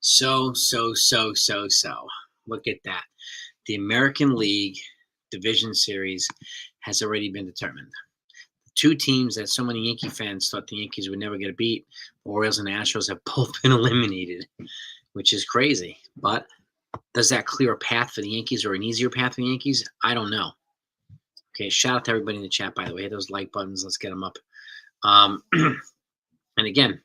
So. Look at that. The American League Division Series has already been determined. Two teams that so many Yankee fans thought the Yankees would never get a beat, the Orioles and the Astros, have both been eliminated, which is crazy. But does that clear a path for the Yankees or an easier path for the Yankees? I don't know. Okay, shout out to everybody in the chat, by the way. Hit those like buttons. Let's get them up. And again,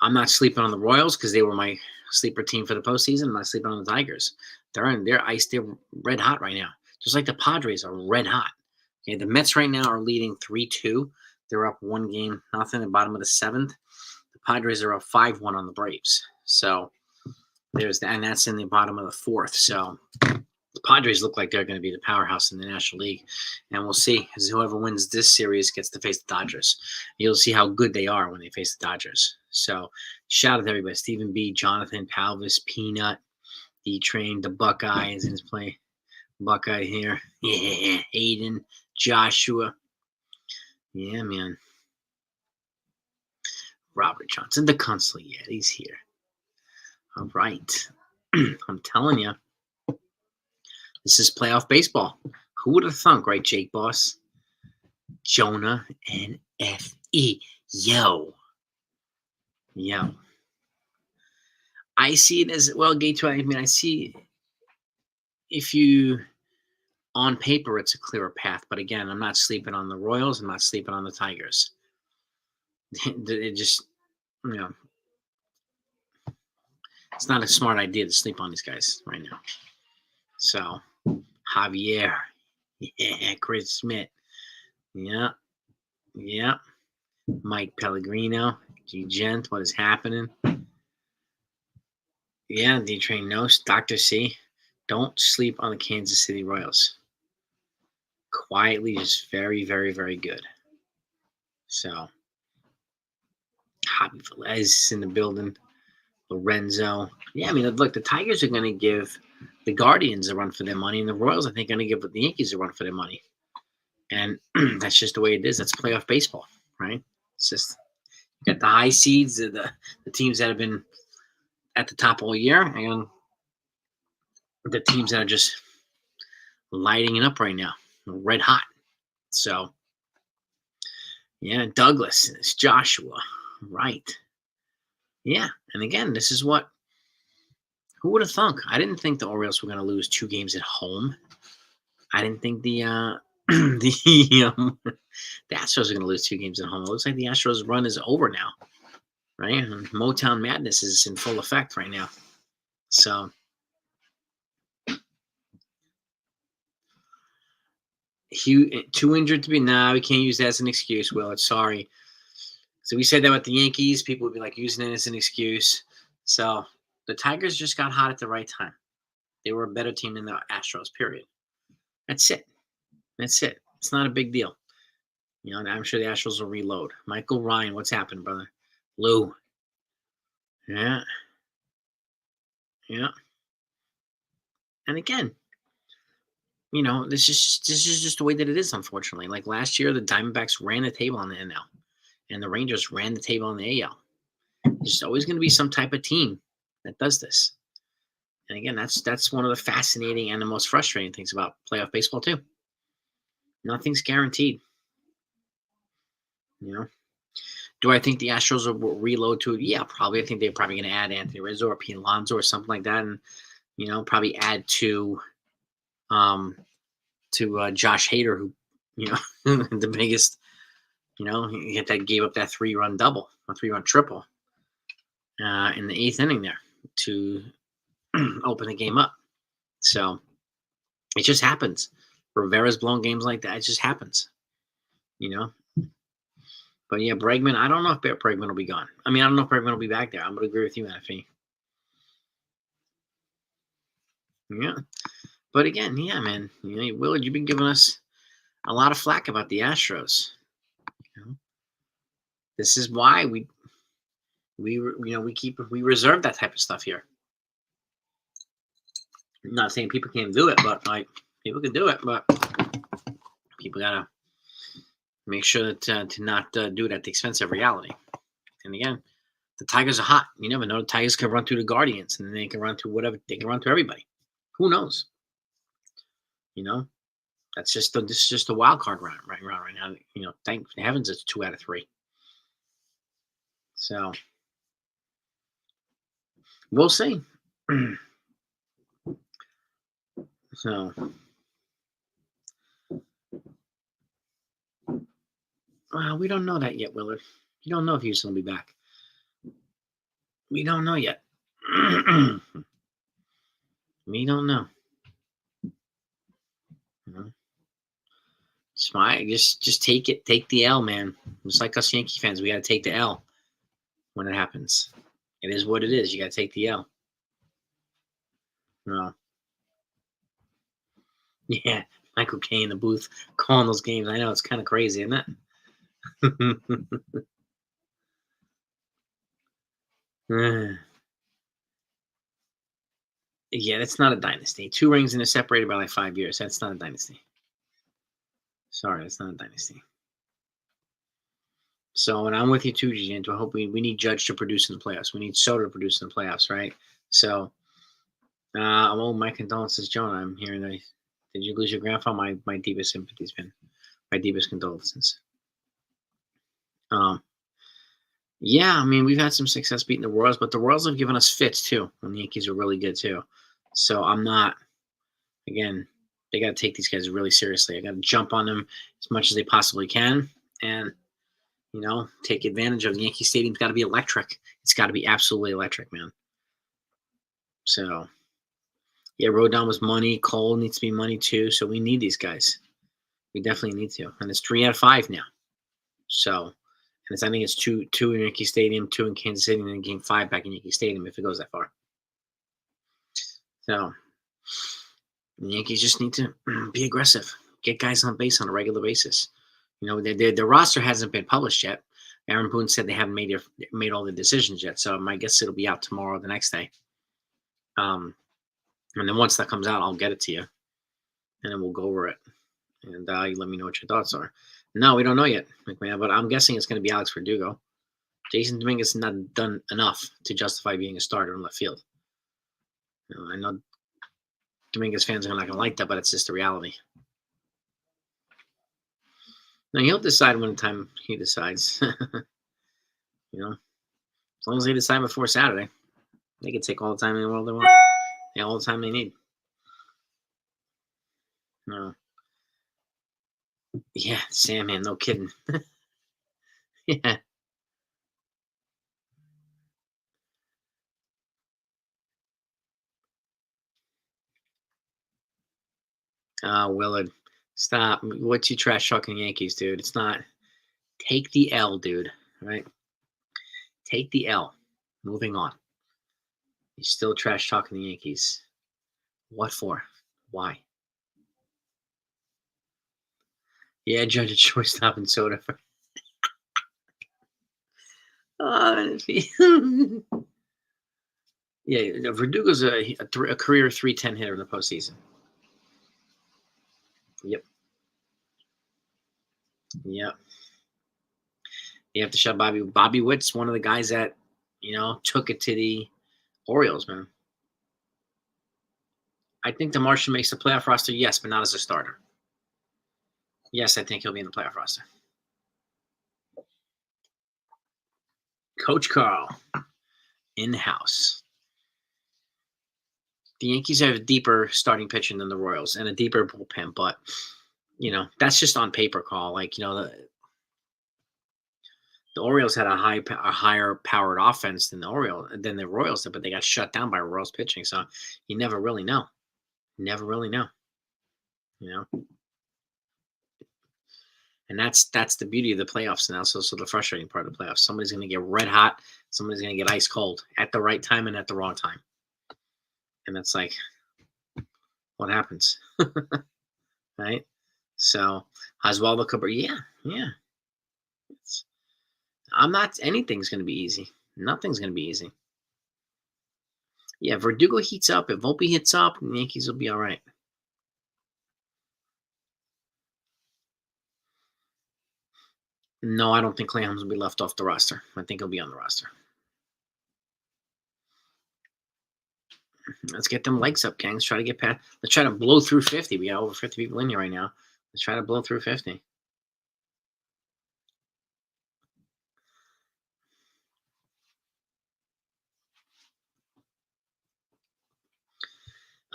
I'm not sleeping on the Royals because they were my sleeper team for the postseason. I'm not sleeping on the Tigers. They're ice. They're red hot right now, just like the Padres are red hot. Okay, the Mets right now are leading 3-2. They're up 1-0, nothing at the bottom of the seventh. The Padres are up 5-1 on the Braves. So there's that, and that's in the bottom of the fourth. So the Padres look like they're going to be the powerhouse in the National League, and we'll see as whoever wins this series gets to face the Dodgers. You'll see how good they are when they face the Dodgers. So shout out to everybody: Stephen B, Jonathan, Palvis, Peanut, D-Train, the Buckeye is in his play. Buckeye here, yeah, Aiden, Joshua, yeah, man. Robert Johnson, the consul, yeah, he's here. All right, I'm telling you. This is playoff baseball. Who would have thunk, right, Jake Boss? Jonah and F.E. Yo. I see it as, well, Gateway, I mean, I see if you, on paper, it's a clearer path. But again, I'm not sleeping on the Royals. I'm not sleeping on the Tigers. It just, it's not a smart idea to sleep on these guys right now. So, Javier. Yeah, Chris Smith. Yeah. Mike Pellegrino. G. Gent, what is happening? Yeah, D-Train knows. Dr. C. Don't sleep on the Kansas City Royals. Quietly, just very, very, very good. So, Javi Velez in the building. Lorenzo. Yeah, I mean, look, the Tigers are going to give the Guardians a run for their money, and the Royals, I think, are going to give the Yankees a run for their money. And that's just the way it is. That's playoff baseball, right? It's just, you got the high seeds, the teams that have been at the top all year, and the teams that are just lighting it up right now, red hot. So, yeah, Douglas, it's Joshua, right? Yeah, and again, this is what, who would have thunk? I didn't think the Orioles were going to lose 2 games at home. I didn't think the Astros are going to lose 2 games at home. It looks like the Astros run is over now, right? And Motown Madness is in full effect right now. So, too injured to be, we can't use that as an excuse, Willard. Sorry. So we said that with the Yankees. People would be like using it as an excuse. So the Tigers just got hot at the right time. They were a better team than the Astros, period. That's it. It's not a big deal. I'm sure the Astros will reload. Michael Ryan, what's happened, brother? Lou. Yeah. And again, this is just the way that it is, unfortunately. Like last year, the Diamondbacks ran the table on the NL, and the Rangers ran the table on the AL. There's always going to be some type of team that does this. And again, that's one of the fascinating and the most frustrating things about playoff baseball too. Nothing's guaranteed. Do I think the Astros will reload to it? Yeah, probably. I think they're probably going to add Anthony Rizzo or Pete Alonso or something like that, and probably add to Josh Hader, who the biggest, he gave up that 3-run double, a 3-run triple in the 8th inning there to open the game up. So it just happens. Rivera's blown games like that. It just happens, But yeah, Bregman, I don't know if Bregman will be gone. I mean, I don't know if Bregman will be back there. I'm going to agree with you, NFE. Yeah. But again, yeah, man, Willard, you've been giving us a lot of flack about the Astros. This is why we reserve that type of stuff here. I'm not saying people can't do it, but people can do it, but people gotta make sure that to not do it at the expense of reality. And again, The Tigers are hot. You never know. The Tigers can run through the Guardians, and then they can run through whatever. They can run through everybody. Who knows? You know, this is just a wild card round right now. Thank heavens it's 2 out of 3. So we'll see. So well, we don't know that yet, Willard. You don't know if Houston will be back. We don't know yet. We don't know. You know? Just take it. Take the L, man. Just like us Yankee fans, we got to take the L when it happens. It is what it is. You got to take the L. No. Yeah, Michael Kay in the booth calling those games. I know it's kind of crazy, isn't it? Yeah, that's not a dynasty. 2 rings and they're separated by like 5 years. That's not a dynasty. Sorry, that's not a dynasty. So, and I'm with you too, Gian. I hope we need Judge to produce in the playoffs. We need Soto to produce in the playoffs, right? So, well, my condolences, Jonah. I'm hearing that. Did you lose your grandpa? My deepest sympathies, man. My deepest condolences. Yeah, I mean, we've had some success beating the Royals, but the Royals have given us fits too, and the Yankees are really good too. So I'm not. Again, they got to take these guys really seriously. I got to jump on them as much as they possibly can, and take advantage of Yankee Stadium's got to be electric. It's got to be absolutely electric, man. So, yeah, Rodon was money. Cole needs to be money too. So we need these guys. We definitely need to. And it's 3 out of 5 now. So, and I think it's two in Yankee Stadium, 2 in Kansas City, and then Game 5 back in Yankee Stadium if it goes that far. So, the Yankees just need to be aggressive, get guys on base on a regular basis. The roster hasn't been published yet. Aaron Boone said they haven't made all the decisions yet, so I guess it'll be out tomorrow or the next day. And then once that comes out, I'll get it to you, and then we'll go over it, and you let me know what your thoughts are. No, we don't know yet, McMahon, but I'm guessing it's going to be Alex Verdugo. Jason Dominguez has not done enough to justify being a starter in left field. I know Dominguez fans are not going to like that, but it's just the reality. Now he'll decide when the time he decides. As long as they decide before Saturday, they can take all the time in the world they want. All the time they need. No. Yeah, Sandman, no kidding. Yeah. Willard, stop. What you trash talking Yankees, dude? It's not. Take the L, dude. Right? Take the L. Moving on. You still trash talking the Yankees. What for? Why? Yeah, Judge at shortstop and soda. Yeah, Verdugo's a career 310 hitter in the postseason. Yep. Yep. You have to shut Bobby. Bobby Witt's one of the guys that, took it to the Orioles, man. I think the Martian makes the playoff roster, yes, but not as a starter. Yes, I think he'll be in the playoff roster. Coach Carl, in the house. The Yankees have a deeper starting pitching than the Royals and a deeper bullpen, but that's just on paper, Carl. The Orioles had a higher powered offense than the Royals did, but they got shut down by Royals pitching. So you never really know. Never really know. And that's the beauty of the playoffs, and also the frustrating part of the playoffs. Somebody's going to get red hot. Somebody's going to get ice cold at the right time and at the wrong time. And that's like, what happens? Right? So Oswaldo Cabrera, yeah. Anything's going to be easy. Nothing's going to be easy. Yeah, Verdugo heats up. If Volpe hits up, the Yankees will be all right. No, I don't think Clay Holmes will be left off the roster. I think he'll be on the roster. Let's get them legs up, gang. Let's try to get past. Let's try to blow through 50. We got over 50 people in here right now. Let's try to blow through 50.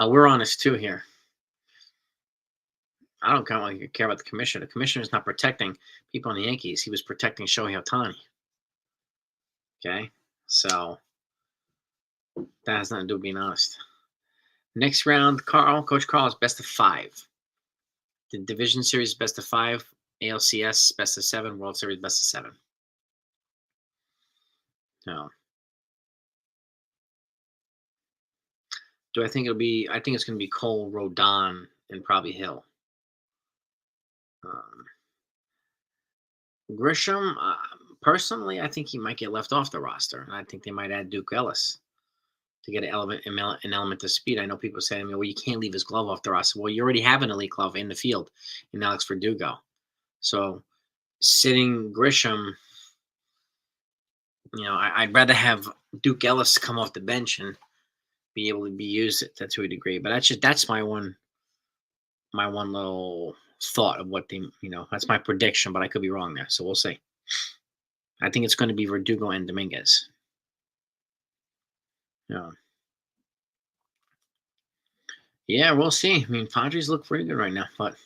We're honest too here. I don't care about the commissioner. The commissioner's not protecting people in the Yankees. He was protecting Shohei Ohtani. Okay, so that has nothing to do with being honest. Next round, Coach Carl is best of 5. The Division Series best of 5. ALCS best of 7. World Series best of 7. No. Do I think it'll be? I think it's going to be Cole, Rodon, and probably Hill. Grisham, personally, I think he might get left off the roster, and I think they might add Duke Ellis to get an element of speed. I know people say, well, you can't leave his glove off the roster. Well, you already have an elite glove in the field in Alex Verdugo. So sitting Grisham, I'd rather have Duke Ellis come off the bench and be able to be used to a degree. But that's my one little thought of what they, that's my prediction, but I could be wrong there. So we'll see. I think it's going to be Verdugo and Dominguez. Yeah, we'll see. I mean, Padres look pretty good right now, but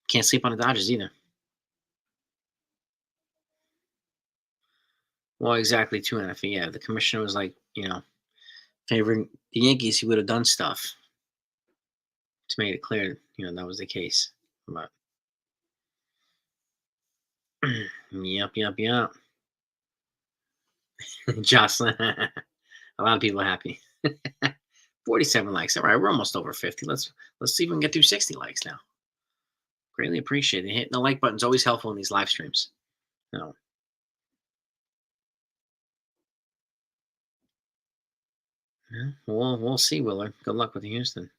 can't sleep on the Dodgers either. Well, exactly 2.5. Yeah, the commissioner was like, favoring the Yankees. He would have done stuff to make it clear, that was the case. But yep. Jocelyn, a lot of people are happy. 47 likes. All right, we're almost over 50. Let's see if we can get through 60 likes now. Greatly appreciate it. Hitting the like button is always helpful in these live streams. No. Yeah, we'll see, Willard. Good luck with Houston.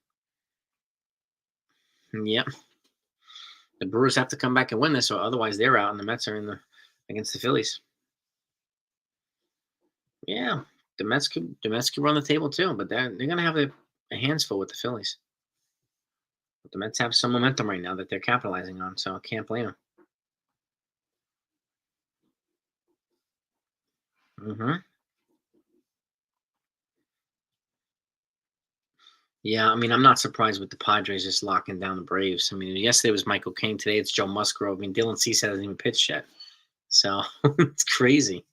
Yep. The Brewers have to come back and win this, or otherwise they're out, and the Mets are against the Phillies. Yeah, the Mets could run the table too, but they're gonna have their hands full with the Phillies. But the Mets have some momentum right now that they're capitalizing on, so I can't blame them. Mm-hmm. Yeah, I mean, I'm not surprised with the Padres just locking down the Braves. I mean, yesterday was Michael King. Today it's Joe Musgrove. I mean, Dylan Cease hasn't even pitched yet, so it's crazy.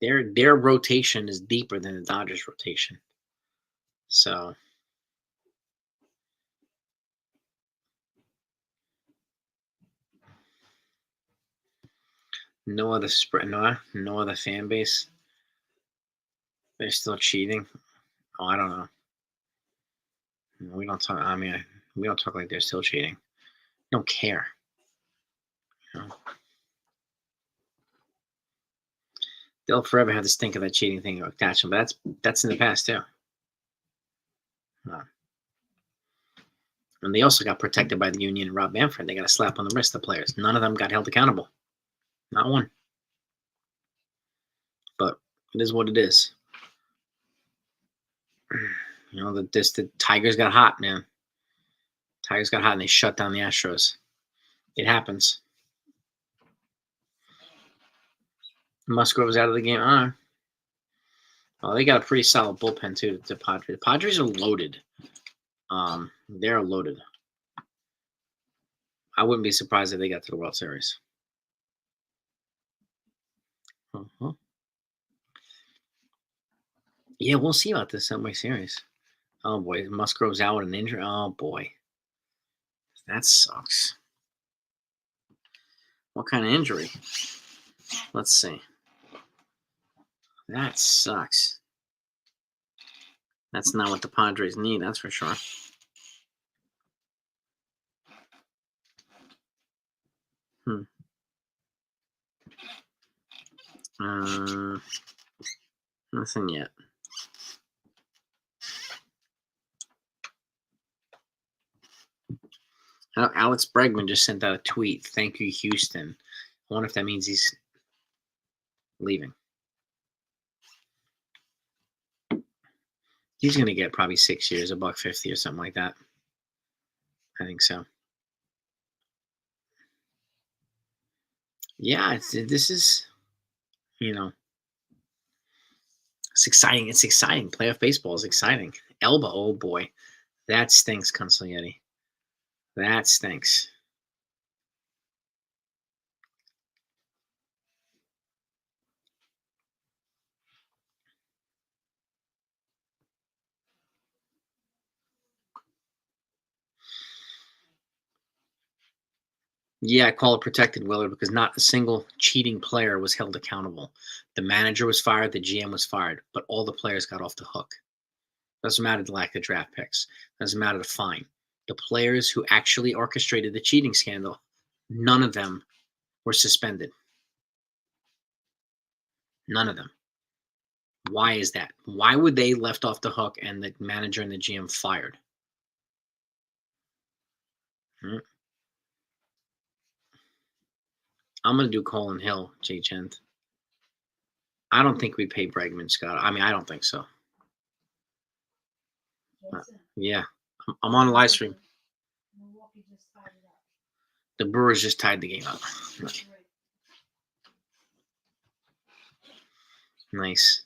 Their rotation is deeper than the Dodgers' rotation. So no other spread, no other fan base. They're still cheating. Oh, I don't know. We don't talk. I mean, we don't talk like they're still cheating. We don't care. They'll forever have to stink of that cheating thing attached them, but that's in the past too. And they also got protected by the union and Rob Manfred. They got a slap on the wrist, the players. None of them got held accountable. Not one. But it is what it is. The Tigers got hot, man. Tigers got hot and they shut down the Astros. It happens. Musgrove was out of the game. Oh, they got a pretty solid bullpen too. The Padres. The Padres are loaded. They're loaded. I wouldn't be surprised if they got to the World Series. Uh-huh. Yeah, we'll see about this Subway Series. Oh boy, Musgrove's out with an injury. Oh boy, that sucks. What kind of injury? Let's see. That sucks. That's not what the Padres need, that's for sure. Nothing yet. Alex Bregman just sent out a tweet. Thank you, Houston. I wonder if that means he's leaving. He's going to get probably 6 years, $150 or something like that. I think so. Yeah, this is, you know, it's exciting. It's exciting. Playoff baseball is exciting. Elba, oh boy, that stinks, Consiglietti. That stinks. Yeah, I call it protected, Willard, because not a single cheating player was held accountable. The manager was fired, the GM was fired, but all the players got off the hook. Doesn't matter the lack of draft picks. Doesn't matter the fine. The players who actually orchestrated the cheating scandal, none of them were suspended. None of them. Why is that? Why would they left off the hook and the manager and the GM fired? Hmm. I'm going to do Colin Hill, Jay Gent. I don't think we pay Bregman, Scott. I mean, I don't think so. Yeah. I'm on a live stream. The Brewers just tied the game up. Nice.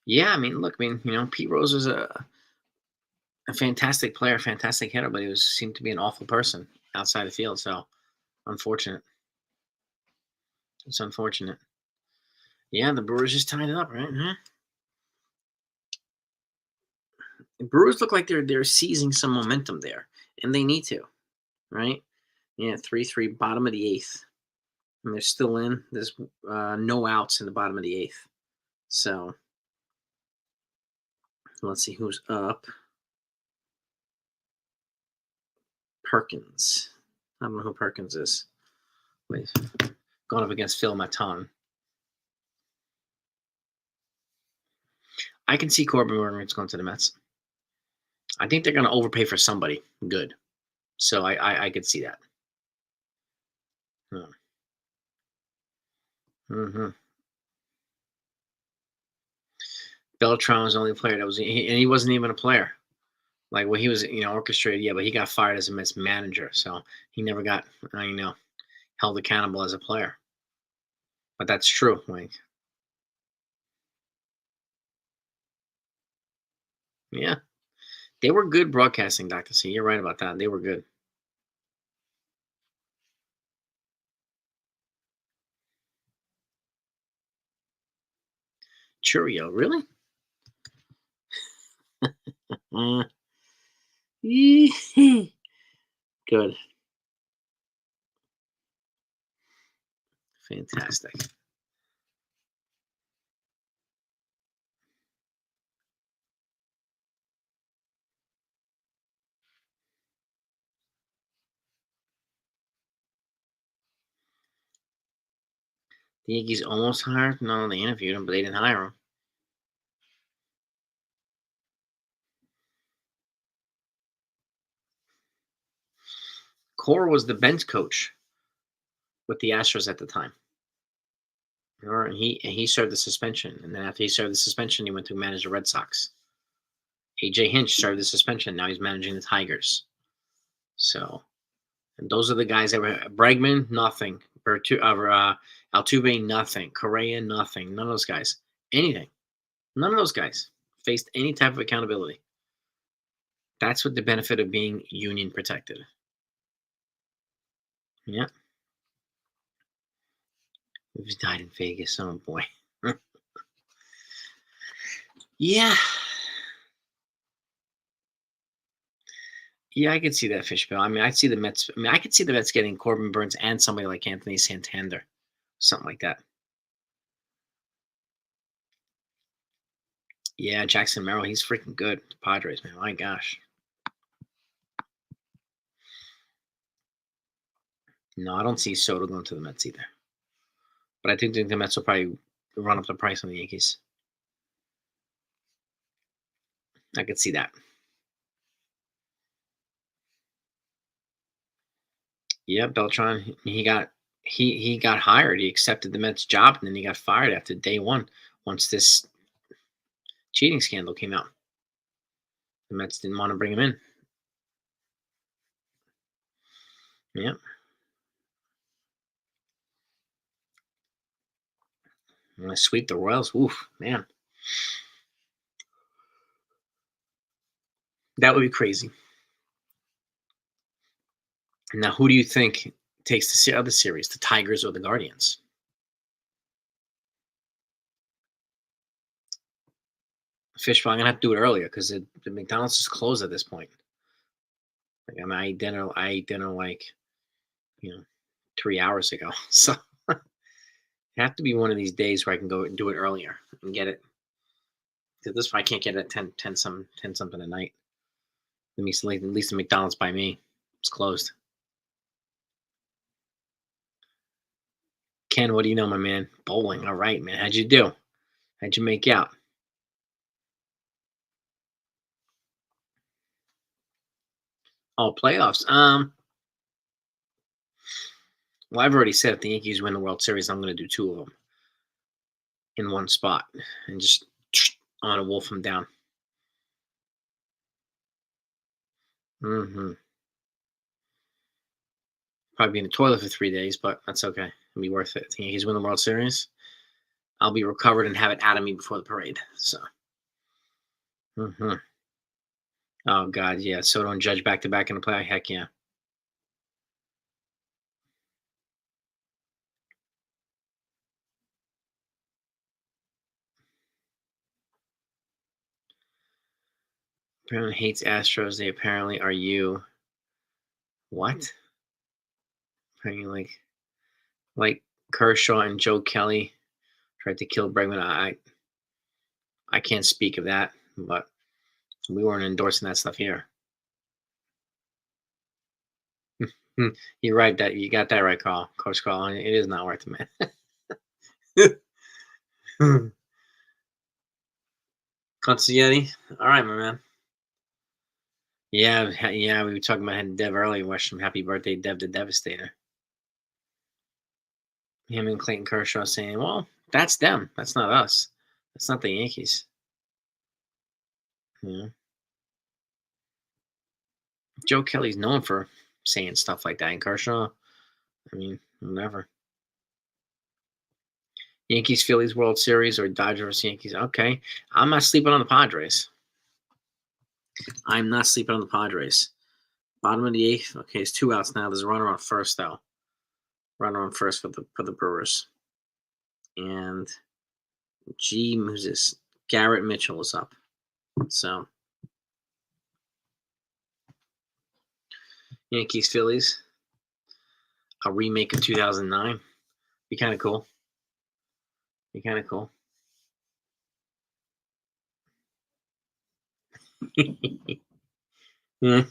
Yeah, I mean, look, Pete Rose was a fantastic player, fantastic hitter, but he seemed to be an awful person outside the field. So unfortunate. It's unfortunate. Yeah, the Brewers just tied it up, right? Huh? The Brewers look like they're seizing some momentum there, and they need to, right? Yeah, 3-3, bottom of the eighth, and they're still in. There's no outs in the bottom of the eighth. So let's see who's up. Perkins. I don't know who Perkins is. Wait, going up against Phil Maton. I can see Corbin Burns going to the Mets. I think they're going to overpay for somebody good. So I could see that. Mm-hmm. Beltran was the only player that was, and he wasn't even a player. Like, well, he was, orchestrated, yeah, but he got fired as a Mets manager, so he never got, held accountable as a player. But that's true. Like, yeah, they were good broadcasting, Dr. C. You're right about that. They were good. Churio, really? Good. Fantastic. The Yankees almost hired? No, they interviewed him, but they didn't hire him. Cora was the bench coach with the Astros at the time. And he served the suspension, and then after he served the suspension, he went to manage the Red Sox. AJ Hinch served the suspension. Now he's managing the Tigers. So, and those are the guys that were Bregman, nothing. Altuve, nothing. Correa, nothing. None of those guys. Anything. None of those guys faced any type of accountability. That's what the benefit of being union protected. Yeah. He died in Vegas. Oh boy. Yeah. Yeah, I could see that, Fishbill. I mean, I see the Mets. I mean, I could see the Mets getting Corbin Burns and somebody like Anthony Santander, something like that. Yeah, Jackson Merrill, he's freaking good. Padres, man, my gosh. No, I don't see Soto going to the Mets either. But I think the Mets will probably run up the price on the Yankees. I could see that. Yeah, Beltran, he got he got hired. He accepted the Mets job, and then he got fired after day one once this cheating scandal came out. The Mets didn't want to bring him in. Yeah. I'm gonna sweep the Royals. Oof, man. That would be crazy. Now, who do you think takes the other series, the Tigers or the Guardians? Fishbowl, I'm gonna have to do it earlier because the McDonald's is closed at this point. Like, I ate dinner like, you know, 3 hours ago. So it have to be one of these days where I can go and do it earlier and get it. 'Cause this I can't get it at 10 something at night. At least the McDonald's by me, it's closed. Ken, what do you know, my man? Bowling. All right, man. How'd you do? How'd you make out? Oh, playoffs. Well, I've already said if the Yankees win the World Series, I'm going to do two of them in one spot and just on to wolf them down. Hmm. Probably be in the toilet for 3 days, but that's okay. It'll be worth it. If the Yankees win the World Series, I'll be recovered and have it out of me before the parade. So, hmm oh God, yeah. So don't judge back to back in the play. Heck yeah. Apparently hates Astros. They apparently are you. What? Apparently like Kershaw and Joe Kelly tried to kill Bregman. I can't speak of that, but we weren't endorsing that stuff here. You're right. That you got that right, Carl. Coach Carl. It is not worth it, man. Consigliere. All right, my man. Yeah, yeah. We were talking about Dev earlier. Wish him happy birthday, Dev the Devastator. Him and Clayton Kershaw saying, "Well, that's them. That's not us. That's not the Yankees." You know, Joe Kelly's known for saying stuff like that. And Kershaw, I mean, whatever. Yankees, Phillies World Series or Dodgers, Yankees. Okay, I'm not sleeping on the Padres. I'm not sleeping on the Padres. Bottom of the eighth. Okay, it's 2 outs now. There's a runner on first though. Runner on first for the Brewers. And who's this? Garrett Mitchell is up. So Yankees, Phillies, a remake of 2009. Be kind of cool. Be kind of cool. Yeah.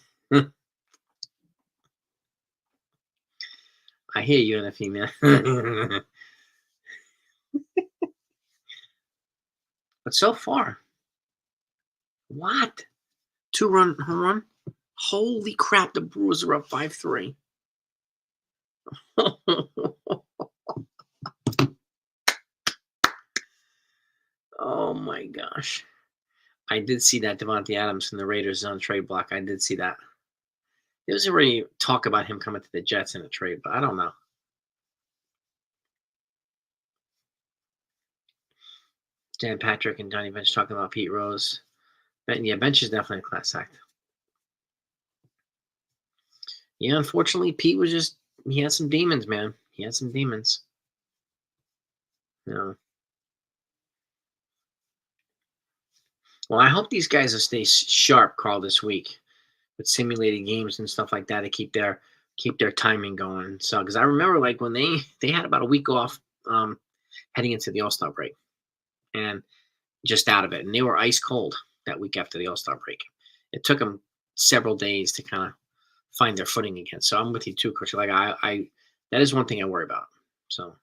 I hear you, NFE man. But so far, what? 2-run home run? Holy crap! The Brewers are up 5-3. Oh my gosh! I did see that Devontae Adams from the Raiders on trade block. I did see that. There was already talk about him coming to the Jets in a trade, but I don't know. Dan Patrick and Johnny Bench talking about Pete Rose. Yeah, Bench is definitely a class act. Yeah, unfortunately, Pete was he had some demons, man. He had some demons. You know. Well, I hope these guys will stay sharp, Carl, this week with simulated games and stuff like that to keep their timing going. So, because I remember like when they had about a week off heading into the All Star break and just out of it, and they were ice cold that week after the All Star break. It took them several days to kind of find their footing again. So I'm with you too, Coach. Like I that is one thing I worry about. So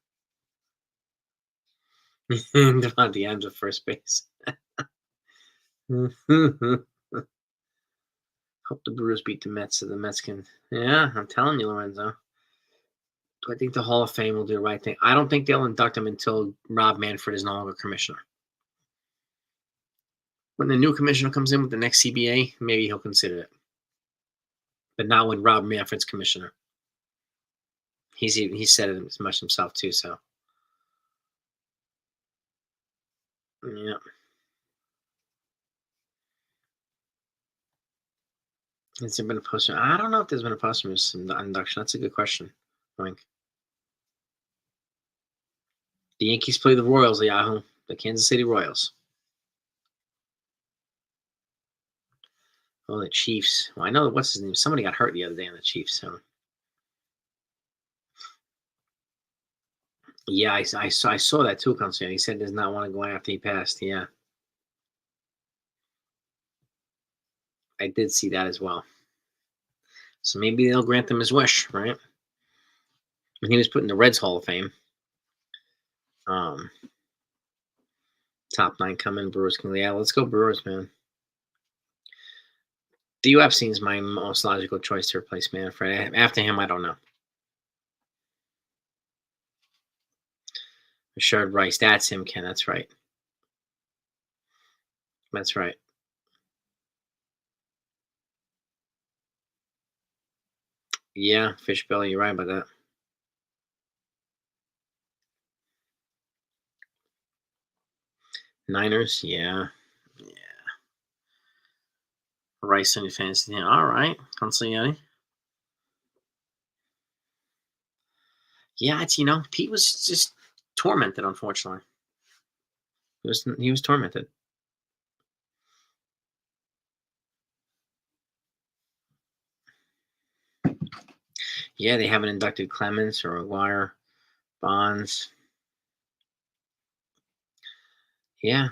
Devontae Adams at first base. Hope the Brewers beat the Mets so the Mets can. Yeah, I'm telling you, Lorenzo. Do I think the Hall of Fame will do the right thing? I don't think they'll induct him until Rob Manfred is no longer commissioner. When the new commissioner comes in with the next CBA, maybe he'll consider it, but not when Rob Manfred's commissioner. He said it as much himself too. So yeah, has there been a poster? I don't know if there's been a posthumous induction. That's a good question. I think the Yankees play the Royals. Yahoo, the Kansas City Royals. Oh, the Chiefs. Well, I know what's his name. Somebody got hurt the other day on the Chiefs. So yeah, I saw that too. Constantine. He said does not want to go after he passed. Yeah, I did see that as well. So maybe they'll grant him his wish, right? When he was put in the Reds Hall of Fame, um, top 9 coming, Brewers can. Yeah, let's go Brewers, man. The UFC seems my most logical choice to replace Manfred. After him, I don't know. Rashard Rice, that's him, Ken. That's right. That's right. Yeah, Fishbelly, you're right about that. Niners, yeah. Yeah. Rice on your fantasy team. All right. Consigliere. Yeah, it's Pete was just tormented, unfortunately. He was tormented. Yeah, they haven't inducted Clemens or Aguirre, Bonds. Yeah,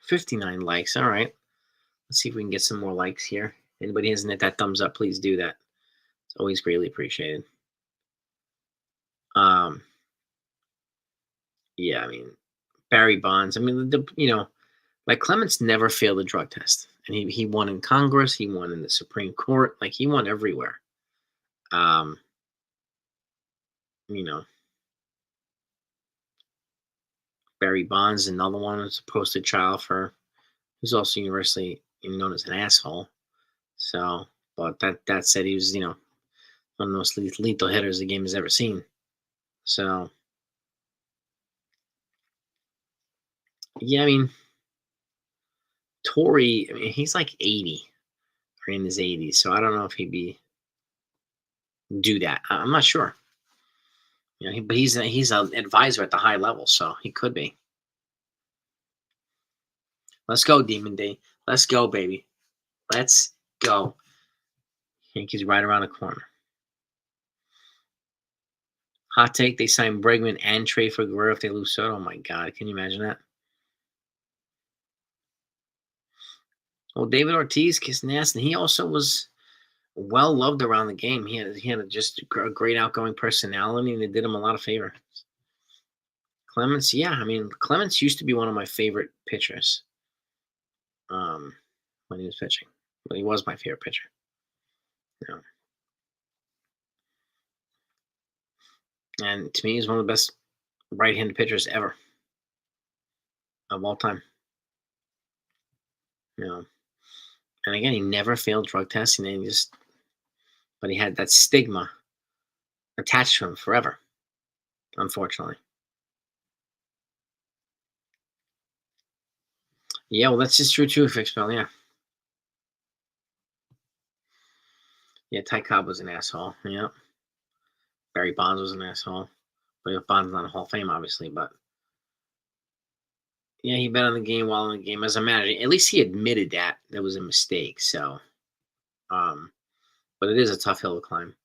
59 likes. All right. Let's see if we can get some more likes here. Anybody hasn't hit that thumbs up, please do that. It's always greatly appreciated. Um, yeah, I mean Barry Bonds. I mean, like Clemens never failed a drug test, and he won in Congress. He won in the Supreme Court. Like he won everywhere. Um, you know, Barry Bonds, another one, is a poster child for. He's also universally known as an asshole. So, but that said, he was one of the most lethal hitters the game has ever seen. So, yeah, I mean, Tory, I mean, he's like 80 or in his 80s, so I don't know if he'd do that. I'm not sure. But he's an advisor at the high level, so he could be. Let's go, Demon Day. Let's go, baby. Let's go. Yankees right around the corner. Hot take: they sign Bregman and trade for Guerrero if they lose Soto. Oh my God, can you imagine that? Well, David Ortiz kissing ass, and he also was well loved around the game. He had just a great outgoing personality, and it did him a lot of favor. Clemens, yeah, I mean Clemens used to be one of my favorite pitchers. When he was pitching, but he was my favorite pitcher. You know, and to me, he's one of the best right-handed pitchers ever of all time. You know, and again, he never failed drug testing, and but he had that stigma attached to him forever, unfortunately. Yeah, well, that's just true too, Fixpel. Yeah, yeah. Ty Cobb was an asshole. Yeah, Barry Bonds was an asshole. But Bonds not a Hall of Fame, obviously. But yeah, he bet on the game while in the game as a manager. At least he admitted that was a mistake. So, um, but it is a tough hill to climb.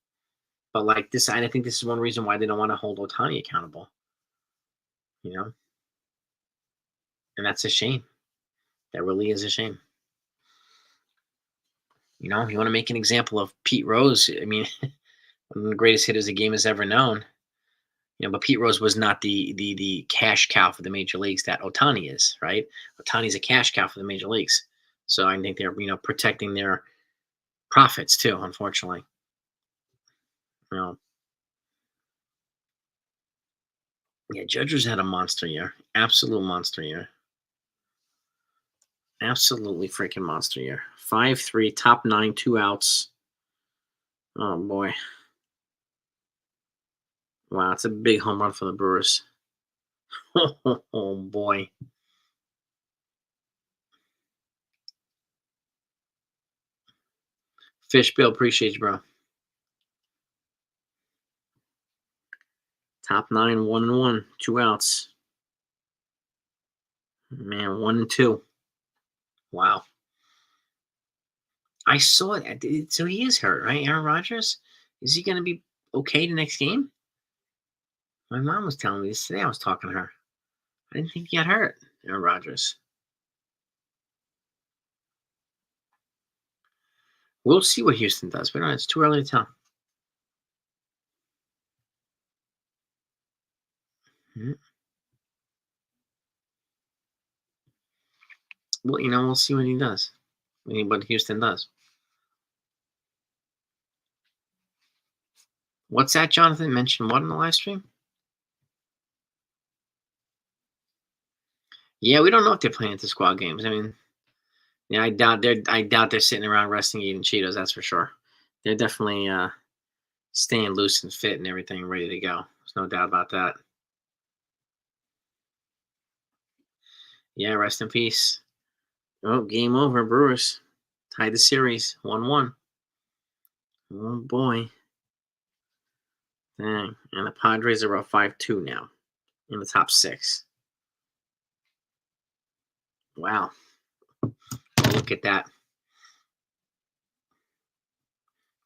But like this, I think this is one reason why they don't want to hold Otani accountable. You know, and that's a shame. That really is a shame. You want to make an example of Pete Rose. I mean, one of the greatest hitters the game has ever known. But Pete Rose was not the cash cow for the major leagues that Otani is, right? Otani's a cash cow for the major leagues. So I think they're protecting their profits too, unfortunately. You know, Yeah, Judge's had a monster year. Absolute monster year. Absolutely freaking monster year. 5-3, top 9, 2 outs. Oh boy. Wow, it's a big home run for the Brewers. Oh boy. Fish Bill, appreciate you, bro. Top 9, 1-1, 2 outs. Man, 1-2. Wow. I saw it. So he is hurt, right? Aaron Rodgers? Is he going to be okay the next game? My mom was telling me this today. I was talking to her. I didn't think he got hurt, Aaron Rodgers. We'll see what Houston does. But it's too early to tell. Mhm. Well, we'll see what he does. What Houston does. What's that, Jonathan? Mentioned what in the live stream? Yeah, we don't know if they're playing into squad games. I mean, yeah, I doubt they're sitting around resting, eating Cheetos. That's for sure. They're definitely staying loose and fit and everything, ready to go. There's no doubt about that. Yeah, rest in peace. Oh, game over. Brewers tied the series 1-1. Oh boy, dang! And the Padres are up 5-2 now in the top 6. Wow, look at that.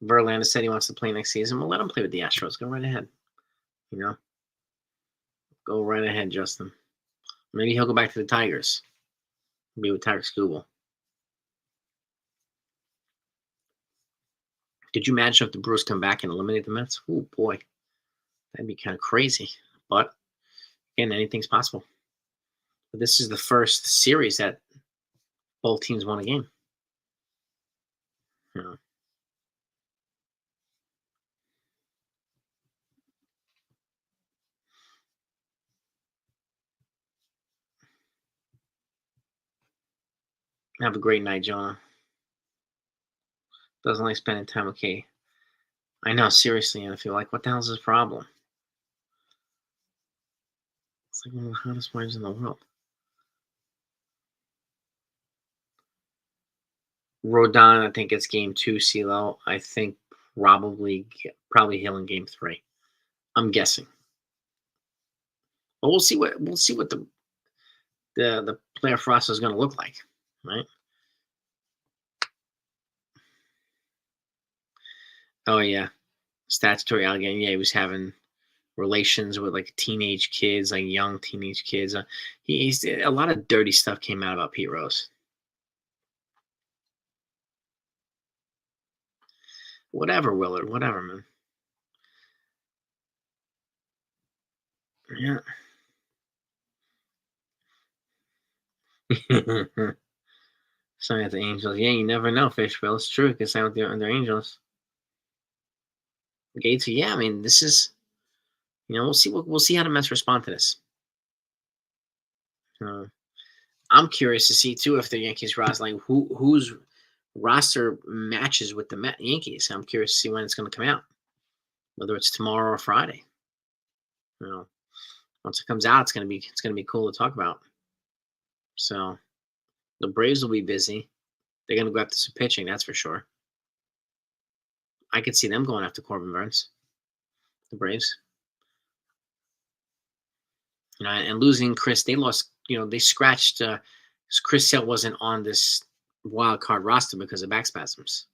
Verlander said he wants to play next season. Well, let him play with the Astros. Go right ahead. You know, go right ahead, Justin. Maybe he'll go back to the Tigers. Be with Tiger Skubal. Could you imagine if the Brewers come back and eliminate the Mets? Oh boy, that'd be kind of crazy. But again, anything's possible. But this is the first series that both teams won a game. You know, have a great night, Jonah. Doesn't like spending time with Kay. I know, seriously, and I feel like, what the hell's his problem? It's like one of the hottest wives in the world. Rodon, I think it's game 2. CeeLo, I think probably Hill in game 3. I'm guessing. But we'll see what the playoff roster is going to look like, right? Oh yeah, statutory allegation. Yeah, he was having relations with like teenage kids, like young teenage kids. He's a lot of dirty stuff came out about Pete Rose. Whatever, Willard. Whatever, man. Yeah. Sign with the Angels. Yeah, you never know, Fishville. It's true. You can sign with the Angels. Gates. Yeah, I mean, this is. We'll see how the Mets respond to this. Uh, I'm curious to see too if the Yankees roster, like whose roster matches with the Yankees. I'm curious to see when it's going to come out, whether it's tomorrow or Friday. You know, once it comes out, it's gonna be cool to talk about. So the Braves will be busy. They're gonna go after some pitching, that's for sure. I could see them going after Corbin Burns, the Braves. And losing Chris, they lost. They scratched. Chris Sale wasn't on this wild card roster because of back spasms.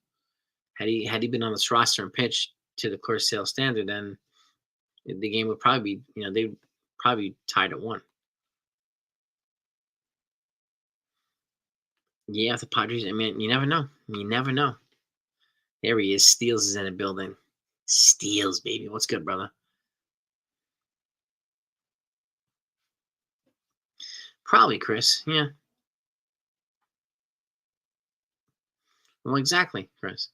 Had he been on this roster and pitched to the Chris Sale standard, then the game would probably be. They'd probably be tied at 1. Yeah, the Padres. I mean, you never know. You never know. There he is. Steels is in the building. Steels, baby. What's good, brother? Probably, Chris. Yeah. Well, exactly, Chris.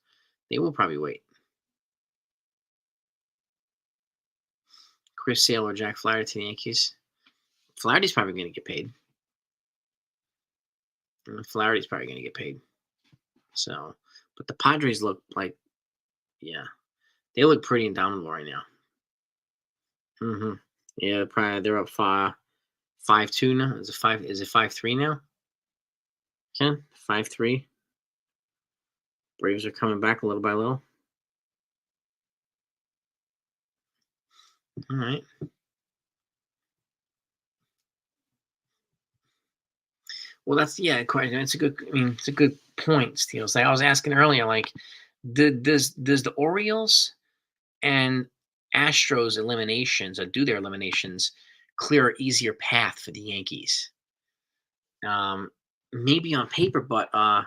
They will probably wait. Chris Sale or Jack Flaherty to the Yankees. Flaherty's probably going to get paid. Flaherty's probably going to get paid. So, but the Padres look like, yeah, they look pretty indomitable right now. Yeah, probably they're up 5-2 now. Is it 5-3 now? Ken, 5-3. Braves are coming back a little by little. All right. Well, that's question. It's a good. I mean, it's a good point, Steele. Like I was asking earlier, like, does the Orioles and Astros eliminations or do their eliminations clear an easier path for the Yankees? Maybe on paper, but I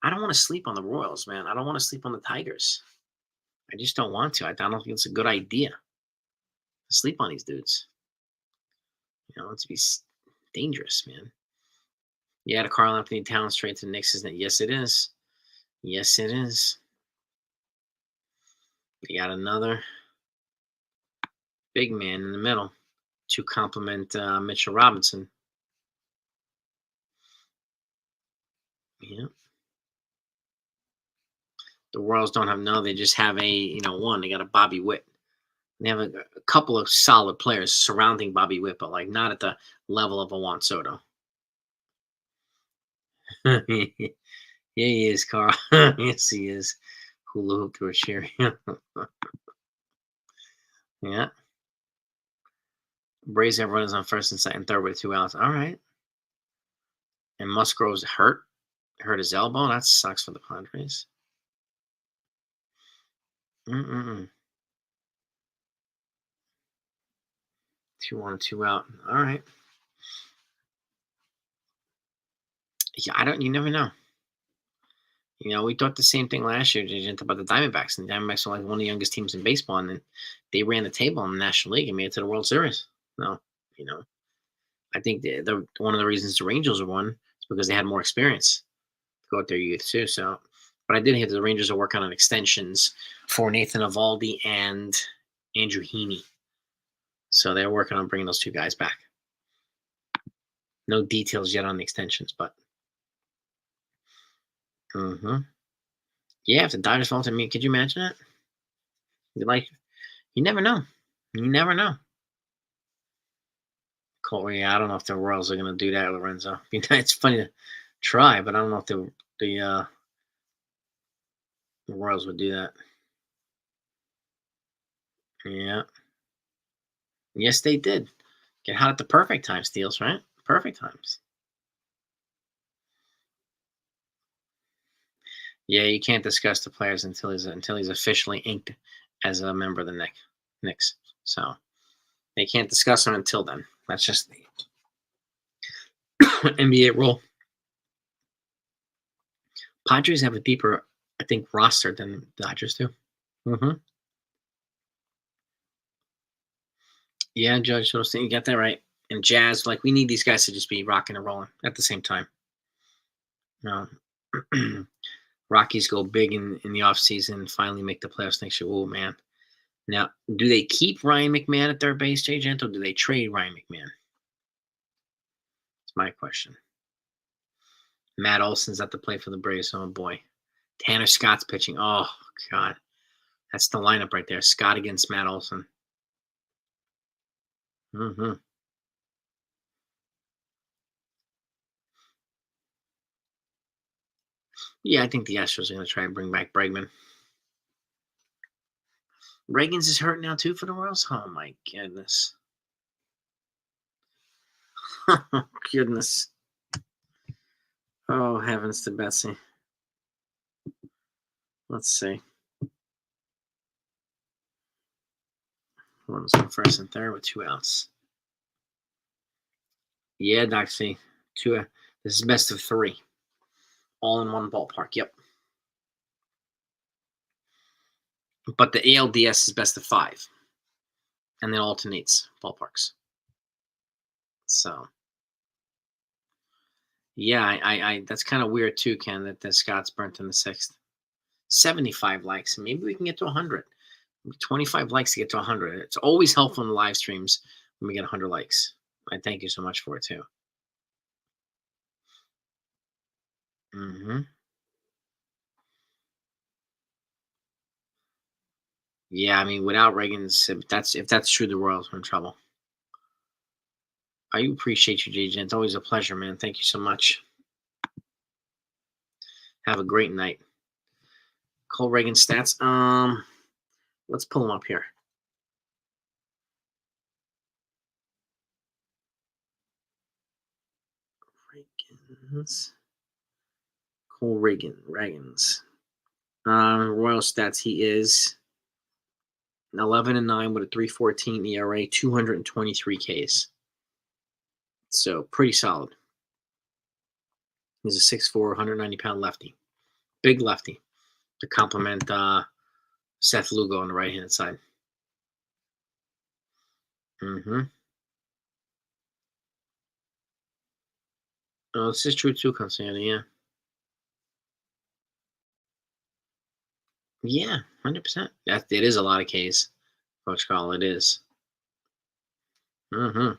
don't want to sleep on the Royals, man. I don't want to sleep on the Tigers. I just don't want to. I don't think it's a good idea to sleep on these dudes. It's be dangerous, man. Yeah, the Carl Anthony Towns trade to the Knicks, isn't it? Yes, it is. Yes, it is. We got another big man in the middle to complement Mitchell Robinson. Yeah. The Royals don't have they just have one. They got a Bobby Witt. They have a couple of solid players surrounding Bobby Witt, but like not at the level of a Juan Soto. Yeah, he is, Carl. Yes, he is. Hula hoop to a cheer. Yeah. Braves have runners on first and second, third with 2 outs. All right. And Musgrove's hurt his elbow. That sucks for the Padres. 2 on, 2 out. All right. Yeah, you never know. We thought the same thing last year, about the Diamondbacks. And the Diamondbacks were like one of the youngest teams in baseball, and then they ran the table in the National League and made it to the World Series. No, I think the one of the reasons the Rangers won is because they had more experience to go with their youth too. So, but I did hear that the Rangers are working on extensions for Nathan Eovaldi and Andrew Heaney. So they're working on bringing those 2 guys back. No details yet on the extensions, but. Yeah, if the Dodgers fall to me, could you imagine that? You never know. You never know. Corey, I don't know if the Royals are going to do that, Lorenzo. It's funny to try, but I don't know if the Royals would do that. Yeah. Yes, they did. Get hot at the perfect time, Steels, right? Perfect times. Yeah, you can't discuss the players until he's officially inked as a member of the Knicks. So they can't discuss them until then. That's just the NBA rule. Padres have a deeper, I think, roster than the Dodgers do. Yeah, Judge, you got that right. And Jazz, we need these guys to just be rocking and rolling at the same time. Rockies go big in the offseason and finally make the playoffs next year. Oh, man. Now, do they keep Ryan McMahon at third base, Jay Gento, or do they trade Ryan McMahon? That's my question. Matt Olson's at the plate for the Braves. Oh, boy. Tanner Scott's pitching. Oh, God. That's the lineup right there. Scott against Matt Olson. Yeah, I think the Astros are going to try and bring back Bregman. Reagan's is hurt now, too, for the Royals? Oh, my goodness. Oh, goodness. Oh, heavens to Betsy. Let's see. Runners on first and third with 2 outs. Yeah, Doc C. This is best of 3. All in one ballpark. Yep. But the ALDS is best of 5. And then alternates ballparks. So. Yeah, I that's kind of weird too, Ken, that the Scott's burnt in the 6th. 75 likes. Maybe we can get to 100. 25 likes to get to 100. It's always helpful in the live streams when we get 100 likes. I thank you so much for it too. Hmm. Yeah, I mean, without Reagan's, if that's true, the Royals are in trouble. I appreciate you, JJ. It's always a pleasure, man. Thank you so much. Have a great night. Cole Reagan stats. Let's pull them up here. Reagan's. Cole Reagan's. Royal stats. He is 11-9 with a 3.14 ERA, 223 Ks. So pretty solid. He's a 6'4", 190-pound lefty. Big lefty to complement Seth Lugo on the right-hand side. Mm-hmm. Oh, this is true too, Constantine. Yeah. Yeah, 100%. It is a lot of Ks, Coach Carl. It is. Mm-hmm.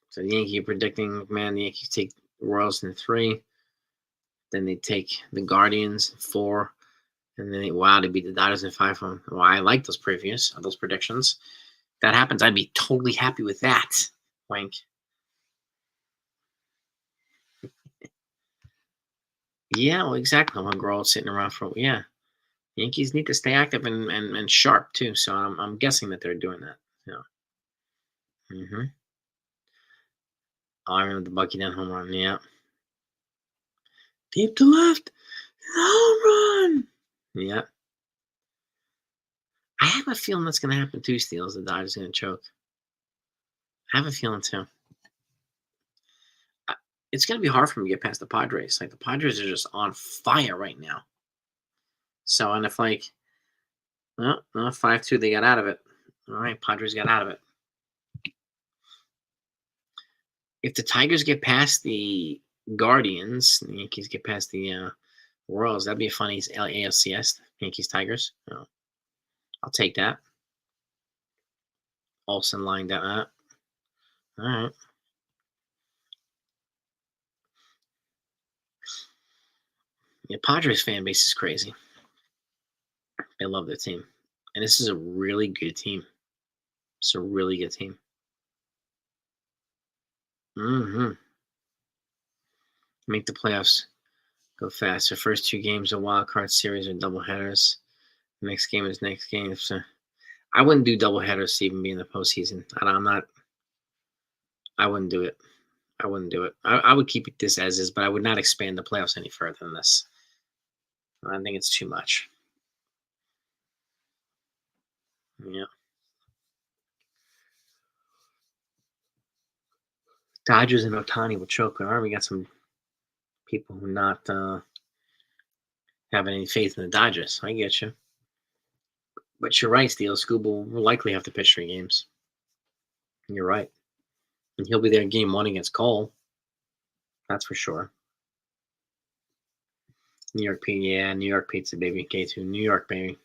So the Yankee predicting, man, the Yankees take Royals in 3. Then they take the Guardians in 4. And then, they beat the Dodgers in 5. Well, I like those those predictions. If that happens, I'd be totally happy with that. Wink. Yeah, well, exactly. One girl sitting around for, yeah. Yankees need to stay active and sharp, too. So I'm guessing that they're doing that. Yeah. Mm-hmm. Oh, I remember the Bucky down home run. Yeah. Deep to left. Home run. Yeah. I have a feeling that's going to happen too, Steels. The Dodgers going to choke. I have a feeling too. It's going to be hard for me to get past the Padres. Like, the Padres are just on fire right now. So, and if 5-2, they got out of it. All right, Padres got out of it. If the Tigers get past the Guardians, the Yankees get past the Royals, that'd be a funny ALCS. Yankees Tigers. I'll take that. Olsen lined up. All right. Yeah, Padres fan base is crazy. They love their team. And this is a really good team. It's a really good team. Mm-hmm. Make the playoffs go fast. The first 2 games of wild card series are doubleheaders. Next game is next game. So I wouldn't do doubleheaders to even be in the postseason. I wouldn't do it. I wouldn't do it. I would keep it this as is, but I would not expand the playoffs any further than this. I think it's too much. Yeah. Dodgers and Otani will choke. All right, we got some people who not having any faith in the Dodgers. I get you. But you're right, Steele. Scooble will likely have to pitch 3 games. You're right. And he'll be there in game 1 against Cole. That's for sure. New York Pizza. Yeah, New York Pizza, baby. K2. New York, baby.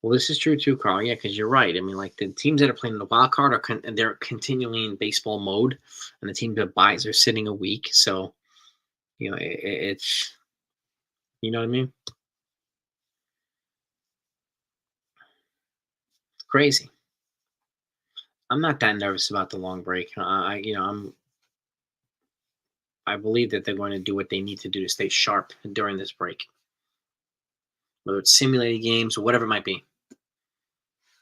Well, this is true too, Carl. Yeah, because you're right. I mean, like, the teams that are playing the wild card they're continually in baseball mode, and the team that buys are sitting a week. So, it's, you know what I mean? It's crazy. I'm not that nervous about the long break. I believe that they're going to do what they need to do to stay sharp during this break, whether it's simulated games or whatever it might be.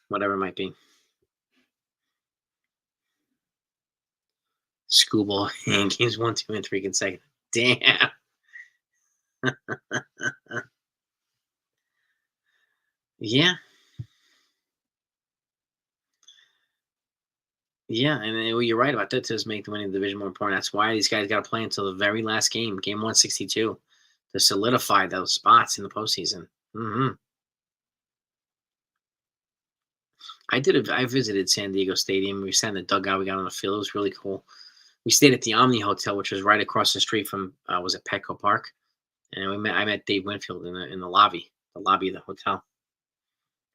Whatever it might be. Schoolball and games 1, 2, and 3 consecutive. Damn. Yeah. Yeah, and you're right about that. To make the winning division more important. That's why these guys got to play until the very last game 162, to solidify those spots in the postseason. Mm-hmm. I visited San Diego Stadium. We sat in the dugout. We got on the field. It was really cool. We stayed at the Omni Hotel, which was right across the street from was it Petco Park, And I met Dave Winfield in the lobby of the hotel.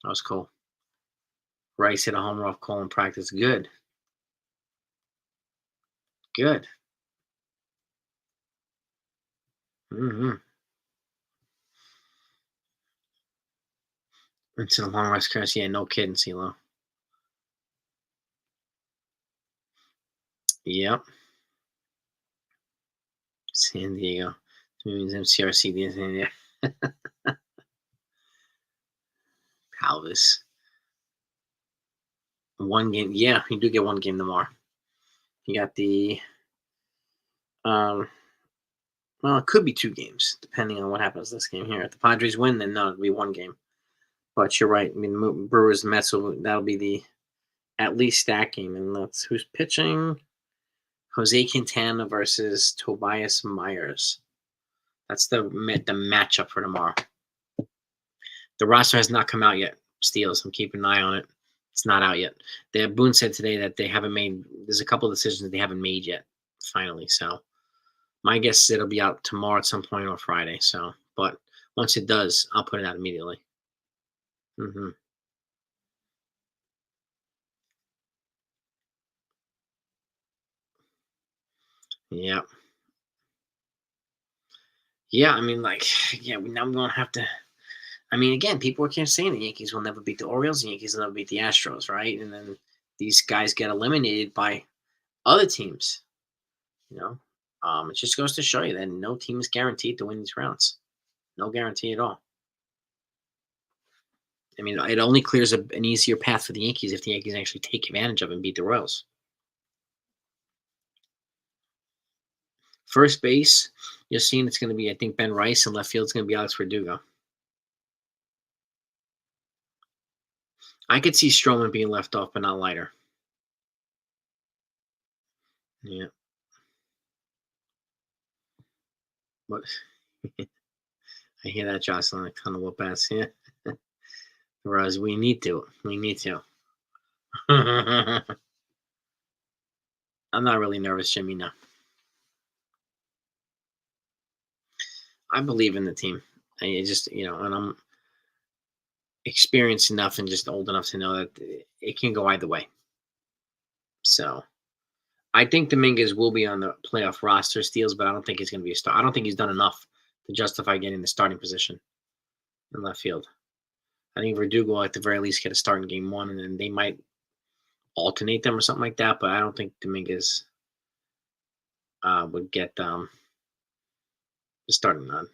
That was cool. Rice hit a home run off call in practice. Good, good. Mm-hmm. Into the long West Coast. Yeah, no kidding, CeeLo. Yep. San Diego. MCRC. San Diego. Palvis. One game. Yeah, you do get one game tomorrow. You got the well, it could be two games, depending on what happens this game here. If the Padres win, then no, it'll be one game. But you're right. I mean, Brewers, Mets, that'll be the at least that game. And that's who's pitching. Jose Quintana versus Tobias Myers. That's the matchup for tomorrow. The roster has not come out yet. Steals. I'm keeping an eye on it. It's not out yet. Boone said today that they haven't made. There's a couple of decisions that they haven't made yet. Finally, so my guess is it'll be out tomorrow at some point or Friday. So, but once it does, I'll put it out immediately. Mm-hmm. Yeah. Yeah. I mean, like, yeah. Now we don't have to. I mean, again, people are saying the Yankees will never beat the Orioles. The Yankees will never beat the Astros, right? And then these guys get eliminated by other teams. You know, it just goes to show you that no team is guaranteed to win these rounds. No guarantee at all. I mean, it only clears an easier path for the Yankees if the Yankees actually take advantage of it and beat the Royals. First base, you're seeing it's going to be, I think, Ben Rice, and left field is going to be Alex Verdugo. I could see Stroman being left off, but not Leiter. Yeah. But I hear that, Jocelyn. A ton of whoop ass. Yeah. Whereas we need to. We need to. I'm not really nervous, Jimmy. No. I believe in the team. I just, and I'm experienced enough and just old enough to know that it can go either way. So I think Dominguez will be on the playoff roster steals, but I don't think he's going to be a star. I don't think he's done enough to justify getting the starting position in left field. I think Verdugo will at the very least get a start in game one, and then they might alternate them or something like that. But I don't think Dominguez would get the starting none.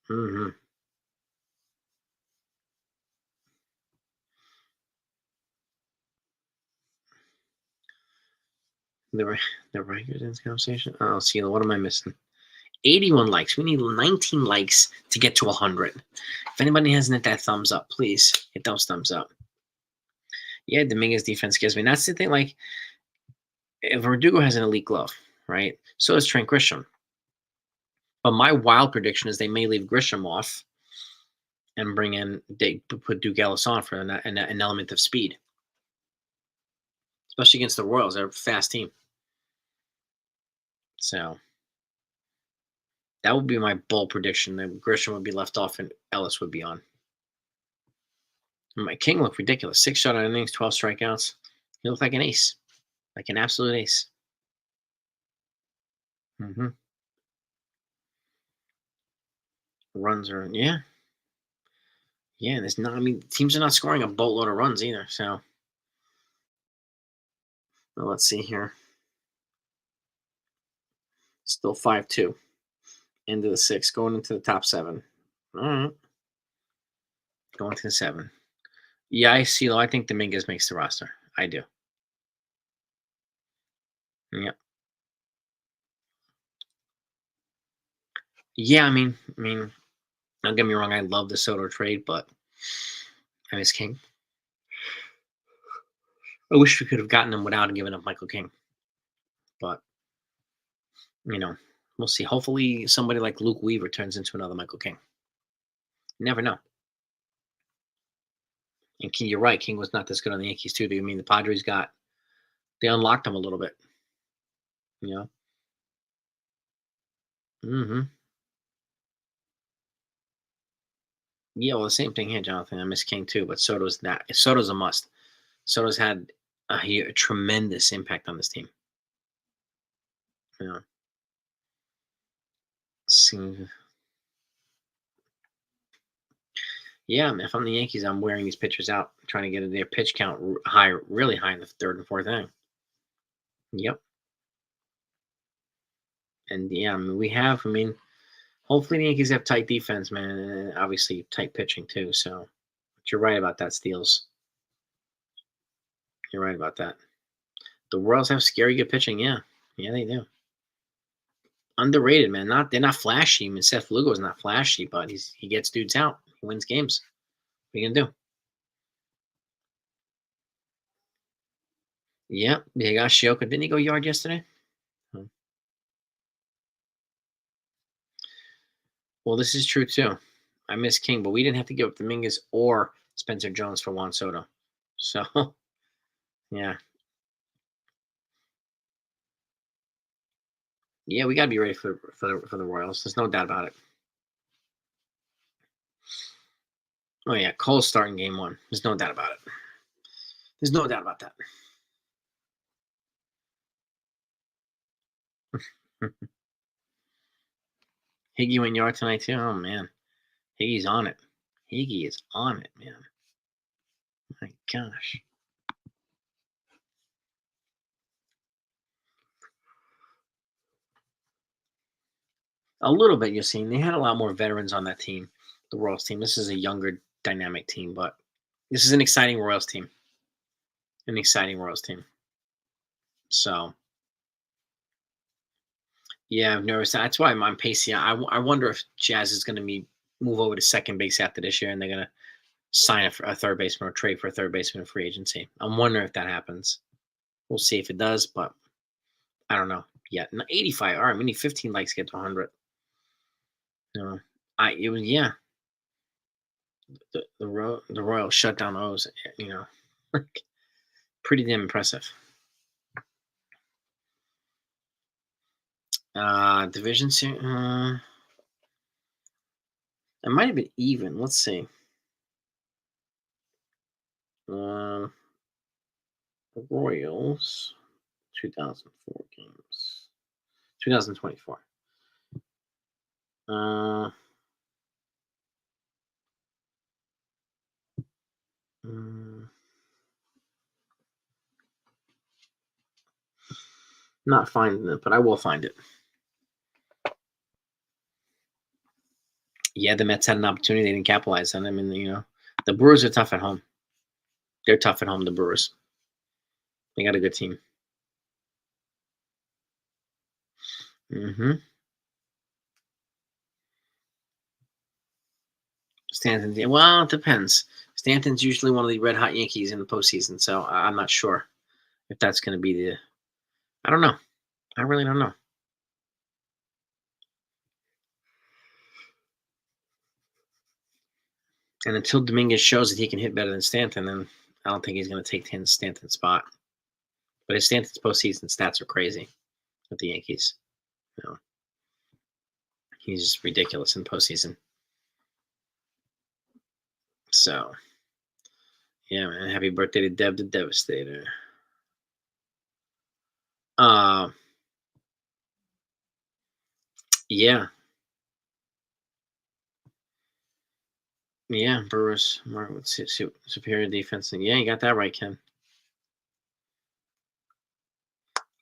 Mm-hmm. The Rikers in this conversation. Oh, see, what am I missing? 81 likes. We need 19 likes to get to 100. If anybody hasn't hit that thumbs up, please hit those thumbs up. Yeah, Dominguez defense scares me. And that's the thing. Like, if Verdugo has an elite glove, right? So does Trent Grisham. But my wild prediction is they may leave Grisham off and they put Duke Ellis on for an element of speed, especially against the Royals. They're a fast team. So that would be my bold prediction. That Grisham would be left off and Ellis would be on. And my King looked ridiculous. 6 shutout innings, 12 strikeouts. He looked like an ace, like an absolute ace. Mm-hmm. Runs are, yeah. Yeah, there's not, I mean, teams are not scoring a boatload of runs either. So well, let's see here. Still 5-2. Into the 6, going into the top 7. All right. Going to the 7. Yeah, I see. I think Dominguez makes the roster. I do. Yeah. Yeah, I mean, don't get me wrong. I love the Soto trade, but I miss King. I wish we could have gotten him without giving up Michael King. But, we'll see. Hopefully somebody like Luke Weaver turns into another Michael King. You never know. And King, you're right. King was not this good on the Yankees, too. I mean, the Padres they unlocked him a little bit. Hmm. Yeah, well, the same thing here, Jonathan. I miss King too, but Soto's that. Soto's a must. Soto's had a tremendous impact on this team. You know, see- yeah, man, if I'm the Yankees, I'm wearing these pitchers out, trying to get their pitch count high, really high in the third and fourth inning. Yep, and yeah, I mean, we have. I mean, hopefully the Yankees have tight defense, man, and obviously tight pitching too. So, but you're right about that, Steels. You're right about that. The Royals have scary good pitching. Yeah, yeah, they do. Underrated, man. Not they're not flashy. I mean, Seth Lugo is not flashy, but he gets dudes out. He wins games. What are you gonna do? Yeah, Higashioka. Didn't he go yard yesterday? Hmm. Well, this is true too. I miss King, but we didn't have to give up Dominguez or Spencer Jones for Juan Soto. So yeah, yeah, we gotta be ready for the Royals. There's no doubt about it. Oh yeah, Cole's starting game one. There's no doubt about it. There's no doubt about that. Higgy went yard tonight too. Oh man, Higgy's on it. Higgy is on it, man. My gosh. A little bit, you're seeing. They had a lot more veterans on that team, the Royals team. This is a younger, dynamic team, but this is an exciting Royals team. An exciting Royals team. So, yeah, I've noticed that. That's why I'm pacey. I wonder if Jazz is going to move over to second base after this year, and they're going to sign a third baseman or trade for a third baseman in free agency. I'm wondering if that happens. We'll see if it does, but I don't know yet. 85. All right, we need 15 likes to get to 100. You know, it was yeah. The Royals shut down O's. You know, pretty damn impressive. Division series. It might have been even. Let's see. Um, the Royals, 2004 games, 2024. Uh, mm, not finding it, but I will find it. Yeah, the Mets had an opportunity; they didn't capitalize on it. I mean, the Brewers are tough at home. They're tough at home. The Brewers. They got a good team. Hmm. Stanton's. Yeah, well, it depends. Stanton's usually one of the red hot Yankees in the postseason, so I'm not sure if that's going to be the. I don't know. I really don't know. And until Dominguez shows that he can hit better than Stanton, then I don't think he's going to take Stanton's spot. But his Stanton's postseason stats are crazy with the Yankees. You know, he's just ridiculous in postseason. So yeah, man. Happy birthday to Dev the Devastator. Uh yeah, yeah. Brewers with superior defense, and yeah, you got that right, Ken.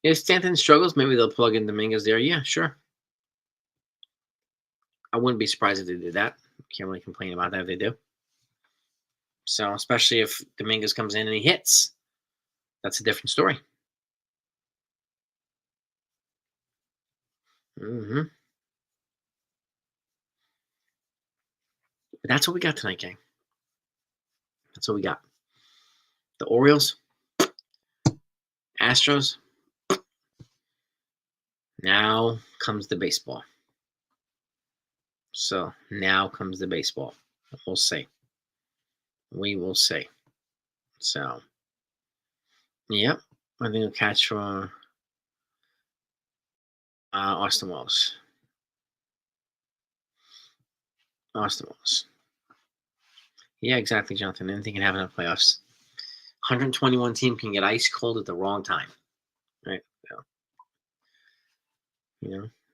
If Stanton struggles, maybe they'll plug in Dominguez there. Yeah, sure. I wouldn't be surprised if they did that. Can't really complain about that if they do. So, especially if Dominguez comes in and he hits, that's a different story. Hmm. But that's what we got tonight, gang. That's what we got. The Orioles, Astros. Now comes the baseball. So now comes the baseball. We'll see. We will see. So, yep. I think a catch for Austin Wells. Austin Wells. Yeah, exactly, Jonathan. Anything can happen in the playoffs. 121 team can get ice cold at the wrong time. Right?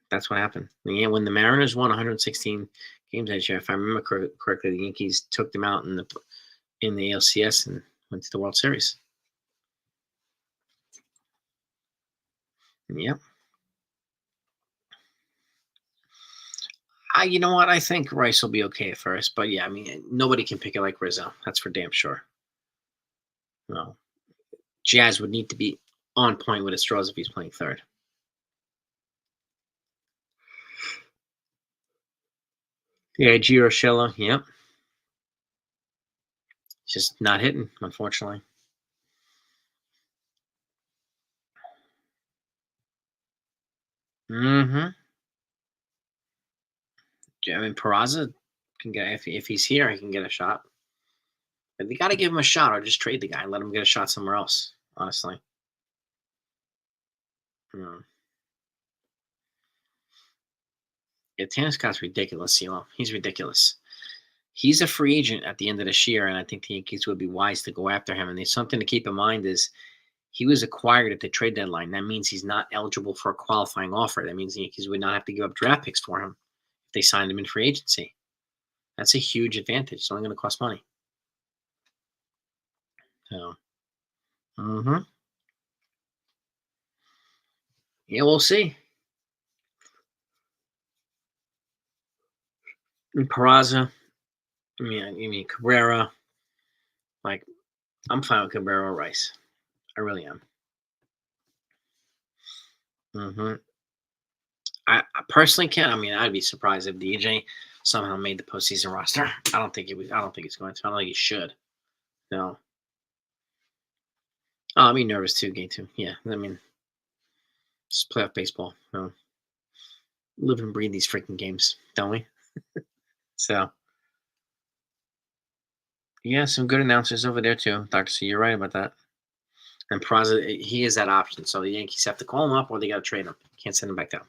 That's what happened. Yeah, when the Mariners won 116 games that year, if I remember correctly, the Yankees took them out in the ALCS and went to the World Series. Yep. You know what? I think Rice will be okay at first, but yeah, I mean, nobody can pick it like Rizzo. That's for damn sure. No, Jazz would need to be on point with his straws if he's playing third. Yeah, Gio Urshela. Yep. Just not hitting, unfortunately. Mm-hmm. I mean, Peraza can get if he's here, he can get a shot. But they got to give him a shot, or just trade the guy and let him get a shot somewhere else. Honestly. Mm. Yeah, Tanner Scott's ridiculous, CeeLo. He's ridiculous. He's a free agent at the end of this year, and I think the Yankees would be wise to go after him. And there's something to keep in mind is he was acquired at the trade deadline. That means he's not eligible for a qualifying offer. That means the Yankees would not have to give up draft picks for him if they signed him in free agency. That's a huge advantage. It's only going to cost money. So, yeah, we'll see. And Peraza, I mean Cabrera. Like, I'm fine with Cabrera or Rice. I really am. Mm-hmm. I personally can't. I mean, I'd be surprised if DJ somehow made the postseason roster. I don't think it was. I don't think it's going to. I don't think he should. No. Oh, I'd be nervous too, game two. Yeah, I mean, it's playoff baseball. No. Live and breathe these freaking games, don't we? So, yeah, some good announcers over there too. Dr. C, you're right about that. And Peraza, he is that option. So the Yankees have to call him up or they got to trade him. Can't send him back down.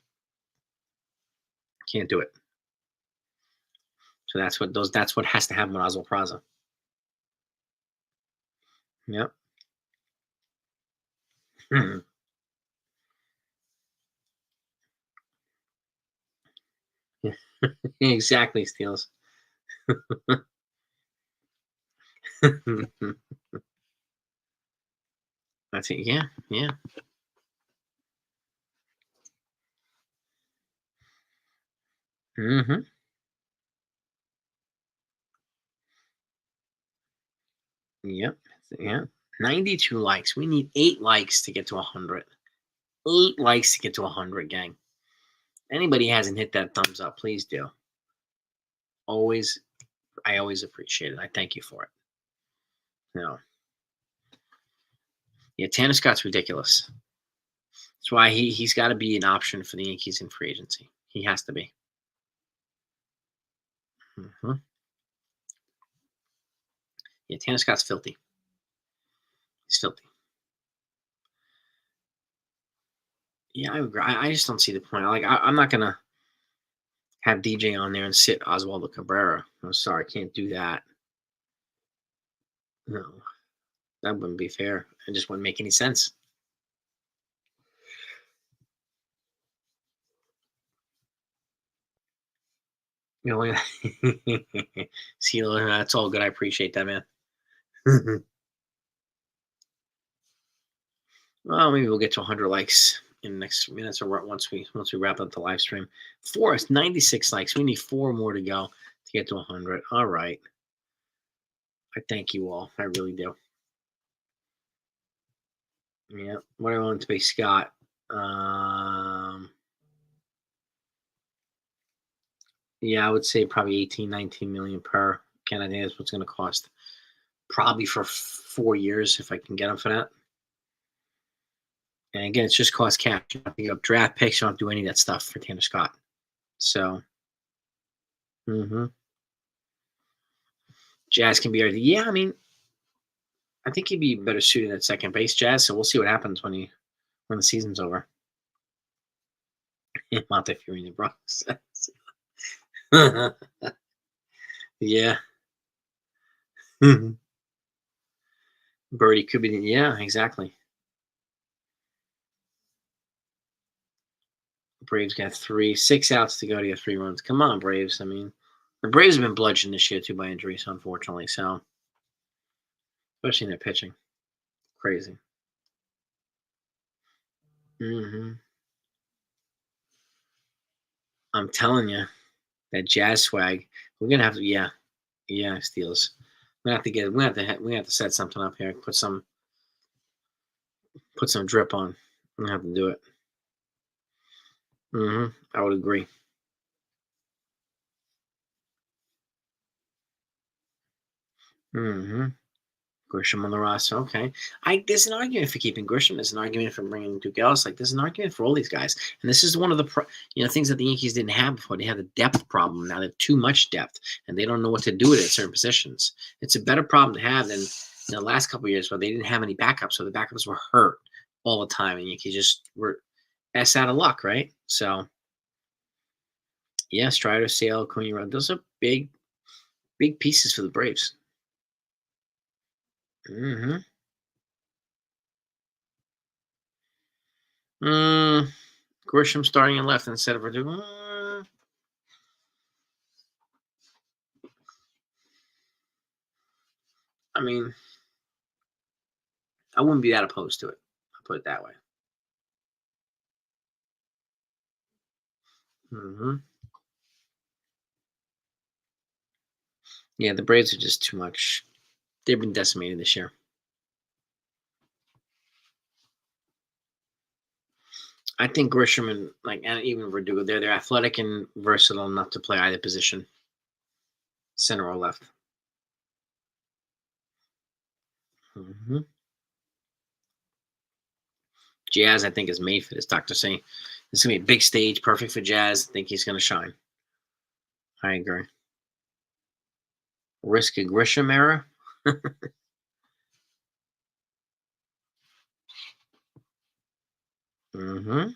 Can't do it. So that's what has to happen with Oswald Peraza. Yep. Exactly, Steels. That's it. Yeah, yeah. Mm-hmm. Yep. Yeah. 92 likes. We need 8 likes to get to 100. 8 likes to get to 100, gang. Anybody hasn't hit that thumbs up, please do. Always, I always appreciate it. I thank you for it. No. Yeah, Tanner Scott's ridiculous. That's why he's got to be an option for the Yankees in free agency. He has to be. Mm-hmm. Yeah, Tanner Scott's filthy. He's filthy. Yeah, I agree. I just don't see the point. Like, I'm not gonna have DJ on there and sit Oswaldo Cabrera. I'm sorry, I can't do that. No, that wouldn't be fair. It just wouldn't make any sense. You know, see, that's all good. I appreciate that, man. Well, maybe we'll get to 100 likes in the next minutes or once we wrap up the live stream. 96 likes. We need 4 more to go to get to 100. All right. I thank you all. I really do. Yeah. What do I want to pay Scott? Yeah, I would say probably 18, 19 million per. Can I think that's what's going to cost? Probably for 4 years if I can get them for that. And again, it's just cost cash. You don't have to give up draft picks. You don't have to do any of that stuff for Tanner Scott. So, Jazz can be. Yeah, I mean, I think he'd be better suited at second base, Jazz. So we'll see what happens when the season's over. Montefiore in the Bronx. Yeah. Birdie could be. Yeah, exactly. Braves got 6 outs to go to get 3 runs. Come on, Braves. I mean, the Braves have been bludgeoned this year too by injuries, unfortunately. So, especially in their pitching, crazy. hmm I'm telling you, that Jazz swag. We're gonna have to. Yeah, yeah, Steelers. We have to get. We have to set something up here. Put some drip on. We have to do it. I would agree. hmm Grisham on the roster. Okay. There's an argument for keeping Grisham. There's an argument for bringing Duke Ellis. Like there's an argument for all these guys. And this is one of the things that the Yankees didn't have before. They had a depth problem. Now they have too much depth, and they don't know what to do with it at certain positions. It's a better problem to have than the last couple of years where they didn't have any backups, so the backups were hurt all the time, and Yankees just were out of luck, right? So yeah, Strider, Sale, Acuna, those are big pieces for the Braves. hmm Mm, Grisham starting in left instead of Verdugo. I mean, I wouldn't be that opposed to it. I'll put it that way. hmm Yeah, the Braves are just too much. They've been decimated this year. I think Grisham and even Verdugo, they're athletic and versatile enough to play either position, center or left. hmm Jazz, I think, is made for this. Doctor saying it's gonna be a big stage, perfect for Jazz. I think he's gonna shine. I agree. Risk a Grisham era. hmm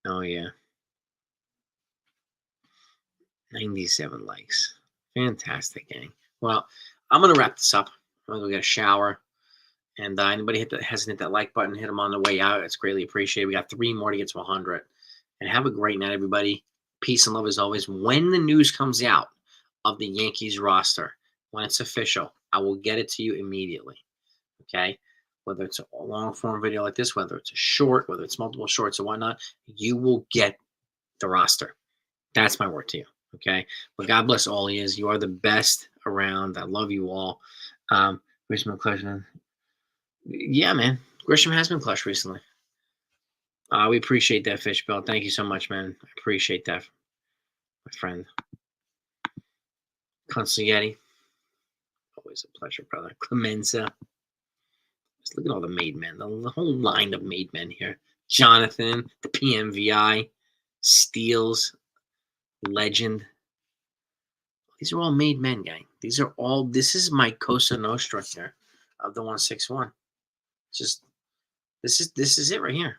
Oh yeah, 97 likes. Fantastic, gang. Well, I'm gonna wrap this up. I'm gonna go get a shower. And anybody hasn't hit that like button, hit them on the way out. It's greatly appreciated. We got 3 more to get to 100. And have a great night, everybody. Peace and love as always. When the news comes out of the Yankees roster, when it's official, I will get it to you immediately. Okay? Whether it's a long form video like this, whether it's a short, whether it's multiple shorts or whatnot, you will get the roster. That's my word to you. Okay? But God bless all of you. You are the best around. I love you all. Here's my question. Yeah, man. Grisham has been clutch recently. We appreciate that, Fishbill. Thank you so much, man. I appreciate that, my friend. Consiglietti. Always a pleasure, brother. Clemenza. Just look at all the made men. The whole line of made men here. Jonathan, the PMVI, Steels, Legend. These are all made men, gang. This is my Cosa Nostra here of the 161. Just, this is it right here.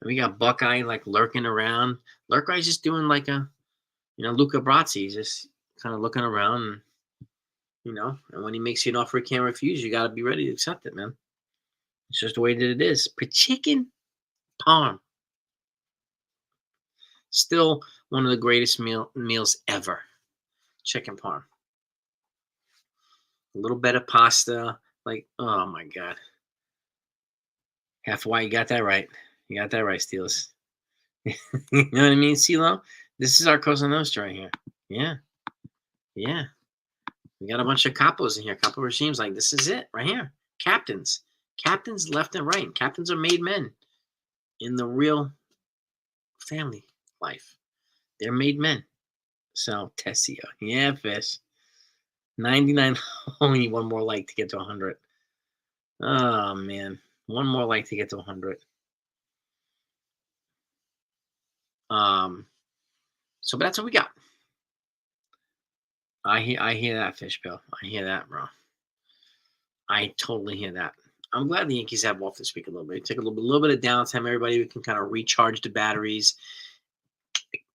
And we got Buckeye like lurking around. Lurkeye's just doing like Luca Brazzi. He's just kind of looking around, and when he makes you an offer he can't refuse, you got to be ready to accept it, man. It's just the way that it is. Chicken parm. Still one of the greatest meals ever. Chicken parm. A little bit of pasta. Like, oh my God. Half why you got that right. You got that right, Steelers. You know what I mean, CeeLo? This is our Cosa Nostra right here. Yeah. Yeah. We got a bunch of capos in here. Capo regimes. Like, this is it right here. Captains. Captains left and right. Captains are made men in the real family life. They're made men. So, Tessio. Yeah, fish. 99. Only need one more like to get to 100. Oh, man. One more like to get to 100. So, but that's what we got. I hear that, Fish Bill. I hear that, bro. I totally hear that. I'm glad the Yankees have off this week a little bit. Take a little bit of downtime. Everybody can kind of recharge the batteries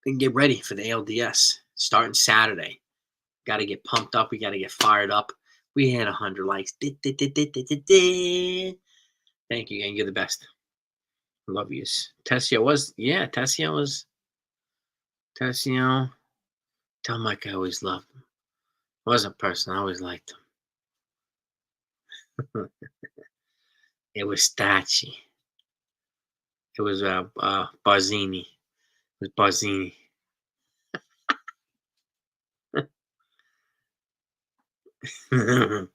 and get ready for the ALDS starting Saturday. Got to get pumped up. We got to get fired up. We had 100 likes. Thank you, gang. You're the best. Love yous. Tessio was. Tessio. Tell Mike I always loved him. Wasn't a person. I always liked him. It was Stachy. It was Barzini. It was Barzini. Well,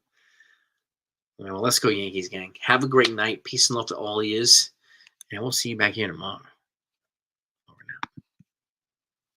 let's go Yankees, gang. Have a great night. Peace and love to all of yous. And we'll see you back here tomorrow.